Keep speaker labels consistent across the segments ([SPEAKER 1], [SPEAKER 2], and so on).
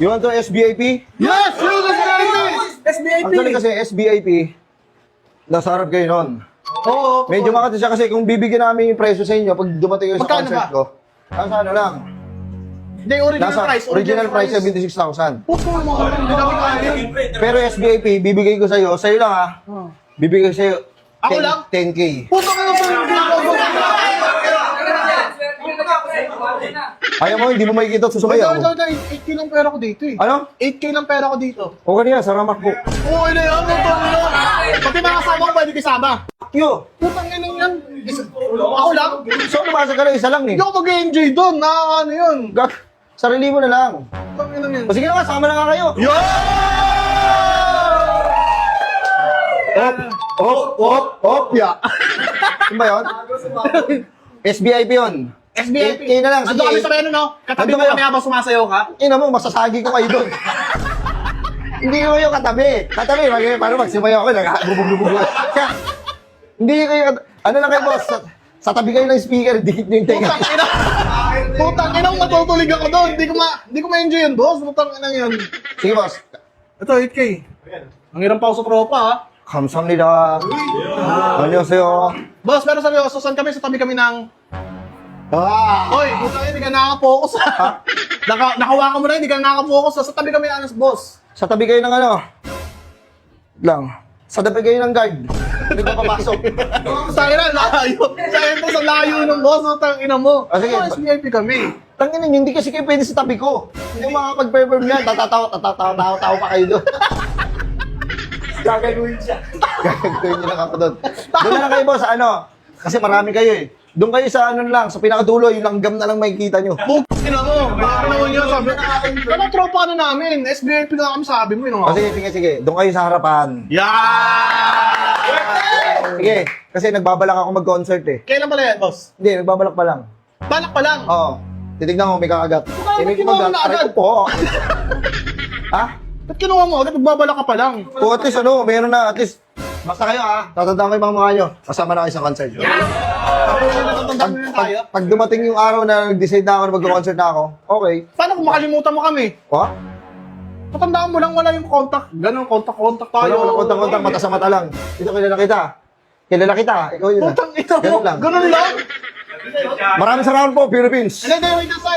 [SPEAKER 1] You want to SBIP?
[SPEAKER 2] Yes! Yung SBIP! SBIP!
[SPEAKER 1] Actually kasi SBIP, nasa harap kayo nun.
[SPEAKER 2] Oo.
[SPEAKER 1] Medyo makati siya kasi kung bibigyan namin yung presyo sa inyo pag dumating kayo sa
[SPEAKER 2] Magkano
[SPEAKER 1] concert
[SPEAKER 2] ba?
[SPEAKER 1] ko, nasa ano lang,
[SPEAKER 2] Hindi, original
[SPEAKER 1] nasa
[SPEAKER 2] price.
[SPEAKER 1] original price 76,000.
[SPEAKER 2] Puto mo, hindi namin kaya.
[SPEAKER 1] Pero SBIP, bibigay ko sa'yo lang ha, bibigay ko sa'yo
[SPEAKER 2] Ako lang?
[SPEAKER 1] 10K.
[SPEAKER 2] Puto ka na po.
[SPEAKER 1] Ayaw mo, hindi mo makikita at susumayaw.
[SPEAKER 2] Ito, 8K lang pera ko dito eh.
[SPEAKER 1] Ano?
[SPEAKER 2] 8K lang pera ko dito.
[SPEAKER 1] O kanina, sa ramak ko.
[SPEAKER 2] Okay na yan, puto mo yan. Pati mga kasama ko, pwede kasama.
[SPEAKER 1] Yo,
[SPEAKER 2] Putang ina yan. Ako lang?
[SPEAKER 1] so nabasa ka lang, isa lang eh.
[SPEAKER 2] Hindi ako mag-enjoy doon. Ano yun?
[SPEAKER 1] Gag, sarili mo na lang.
[SPEAKER 2] Putang ina yan.
[SPEAKER 1] O sige na nga, sama na nga kayo.
[SPEAKER 2] Yo!
[SPEAKER 1] Op, ya. Ano ba yun? SBIP yun.
[SPEAKER 2] SBIP.
[SPEAKER 1] 8K na lang,
[SPEAKER 2] Ando kami
[SPEAKER 1] sige.
[SPEAKER 2] sa ano, no? Katabi
[SPEAKER 1] Ando
[SPEAKER 2] mo
[SPEAKER 1] kayo.
[SPEAKER 2] kami habang sumasayaw ka.
[SPEAKER 1] Ina mo, masasagi ko kayo doon. Hindi ko kayo katabi. Katabi, paano magsimayaw ako, nagbubog-bubog. Hindi kayo, ano lang kayo boss, sa tabi kayo ng speaker, dikit nyo yung tenga.
[SPEAKER 2] Putang ina. Putang ina, matutulig ako doon. Hindi ko ma-enjoy yun, boss. Putang ina yun.
[SPEAKER 1] Sige boss,
[SPEAKER 2] Ito, 8K. Ang hirang pa ako sa tropa, ha?
[SPEAKER 1] 감사합니다. 안녕하세요.
[SPEAKER 2] Boss, pero sabi ko, saan kami? Sa tabi kami ng...
[SPEAKER 1] Ah,
[SPEAKER 2] Hoy, putang ina, hindi ka nakaka-focus, ha? Nakawa ka mo na, hindi ka nakaka-focus, ha? Sa tabi kami ng boss.
[SPEAKER 1] sa tabi kayo ng ano? Lang. Sa tabi kayo ng guard. Hindi ko papasok.
[SPEAKER 2] Sa ina, layo. Sa ina, sa layo ng boss, putang ina mo.
[SPEAKER 1] Ah, sige.
[SPEAKER 2] SVIP kami.
[SPEAKER 1] Tangin ninyo, hindi kasi kayo pwede sa tabi ko. Yung mga pag-perform yan, tatatawa pa kayo doon.
[SPEAKER 2] Gagawin siya.
[SPEAKER 1] Gagawin nyo lang ako doon. Doon na lang kayo boss, ano? Kasi marami kayo eh. Doon kayo sa ano lang, sa pinakadulo, yung langgam na lang makikita nyo.
[SPEAKER 2] Putang ina mo. Baka naman yun, sabi. Ano tropa na namin? SVIP na kami, sabi mo, yun.
[SPEAKER 1] O sige. Doon kayo sa harapan.
[SPEAKER 2] Yeah!
[SPEAKER 1] Sige, kasi nagbabalak ako mag-concert eh.
[SPEAKER 2] Kailan pala yan, boss?
[SPEAKER 1] Hindi, nagbabalak pa lang.
[SPEAKER 2] Balak pa lang.
[SPEAKER 1] Oo. Titignan ko, may kakagat.
[SPEAKER 2] Bakit
[SPEAKER 1] May
[SPEAKER 2] kinuha mo
[SPEAKER 1] kumagat.
[SPEAKER 2] na
[SPEAKER 1] Aray
[SPEAKER 2] agad?
[SPEAKER 1] ko po. Ha?
[SPEAKER 2] Ba't kinuha mo? Agad nagbabala ka pa lang.
[SPEAKER 1] O at least ano, meron na, at least. Basta kayo ha, tatandaan ko yung mga mukha nyo. Kasama na kayo sa concert.
[SPEAKER 2] Natatandaan mo na tayo.
[SPEAKER 1] Pag dumating yung araw na nag-decide na ako na mag-concert na ako, okay.
[SPEAKER 2] Paano kung makalimutan mo kami?
[SPEAKER 1] Ha?
[SPEAKER 2] Tatandaan mo lang, wala yung contact. Ganun, contact tayo.
[SPEAKER 1] Walang kontang-kontang, mata sa mata lang. Ito, kilala kita. Kilala kita. Ikaw yun.
[SPEAKER 2] Putang ina mo.
[SPEAKER 1] Ganun lang.
[SPEAKER 2] Ganun lang.
[SPEAKER 1] Maraming salamat po, Philippines.
[SPEAKER 2] Hindi,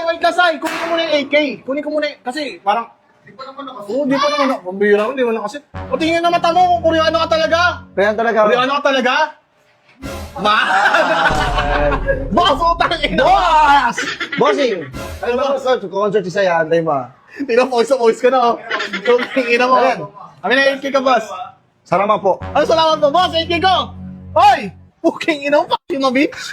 [SPEAKER 2] wait kasay. Kunin ko muna yung 8K. Kunin ko muna kasi parang... Di pa naman ako. Oo, di pa naman ako. Pambira ko, di mo na kasi. O tingin na mata mo kung Koreano ka talaga.
[SPEAKER 1] Kaya talaga.
[SPEAKER 2] Koreano ka talaga? Boss, utang ina.
[SPEAKER 1] Boss! Bossing! Ano ba gusto? Concert si Saya, antay mo.
[SPEAKER 2] Tino, voice ka na. Utang ina mo.
[SPEAKER 1] Ayan.
[SPEAKER 2] Kami na 8K ka, boss.
[SPEAKER 1] Salamat po.
[SPEAKER 2] Ano salamat mo, boss? 8K ko. Hoy! Puking ina mo, fuck you, bitch.